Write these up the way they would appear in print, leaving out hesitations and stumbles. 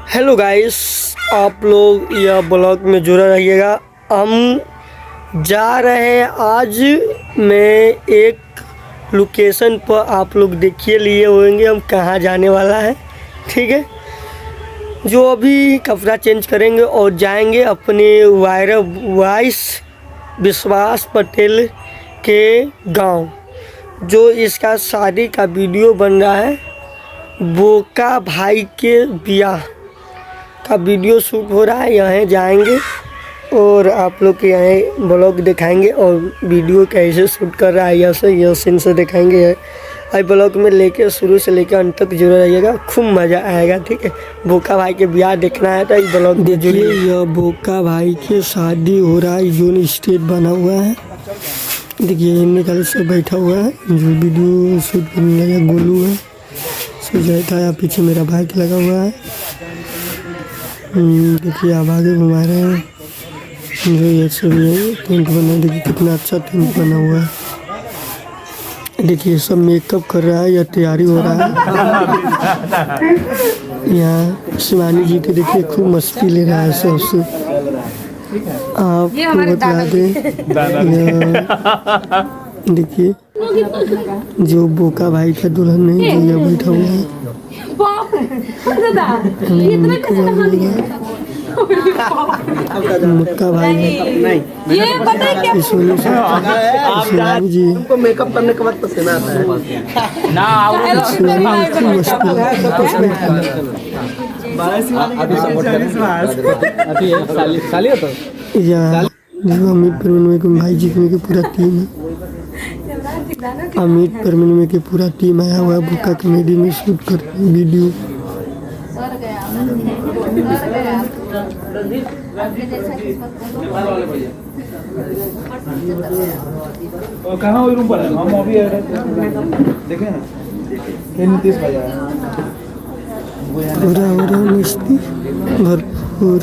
Hello guys, आप लोग यह ब्लॉग में जुड़ा रहिएगा। हम जा रहे हैं आज मैं एक लोकेशन पर, आप लोग देखिए लिए होंगे हम कहाँ जाने वाला है। ठीक है, जो अभी कपड़ा चेंज करेंगे और जाएंगे अपने वाइस विश्वास पटेल के गांव। जो इसका शादी का वीडियो बन रहा है, बोका भाई के ब्याह का वीडियो शूट हो रहा है। यहाँ जाएंगे और आप लोग के यहाँ ब्लॉग दिखाएंगे और वीडियो कैसे शूट कर रहा है यह सीन से दिखाएंगे। आई ब्लॉग में लेके शुरू से लेकर अंत तक जुड़े रहिएगा, खूब मज़ा आएगा। ठीक है, बोका भाई के ब्याह देखना है तो इस ब्लॉग में जुड़िए। यह बोका भाई के शादी हो रहा है, जो स्टेज बना हुआ है। देखिए ये निकल से बैठा हुआ है, जो वीडियो शूट करने लगा गोलू है, सुजाता है। पीछे मेरा बाइक लगा हुआ है। देखिए आप आगे घुमा रहे हैं, जो ये सब टेंट बना, देखिए कितना अच्छा टेंट बना हुआ है। देखिए सब मेकअप कर रहा है या तैयारी हो रहा है। यहाँ शिवानी जी के देखिए खूब मस्ती ले रहा है सबसे। आपको बता दें, देखिए जो बोका भाई का दुल्हन है, जो यहाँ बैठा हुआ है। मुक्का भाई जी हमको मेकअप करने के बाद पसीना आता है ना। अमित परमीन भाई जी की पूरा टीम है। अमित परमीन की पूरा टीम आया हुआ है बोका कॉमेडी में शूट कर वीडियो। कहाँ हुई रूम पर है? हम अभी देखे ना नीतीश भाई पूरा हो रहा मस्ती भरपूर।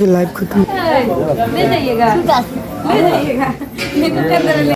लाइव खत्म।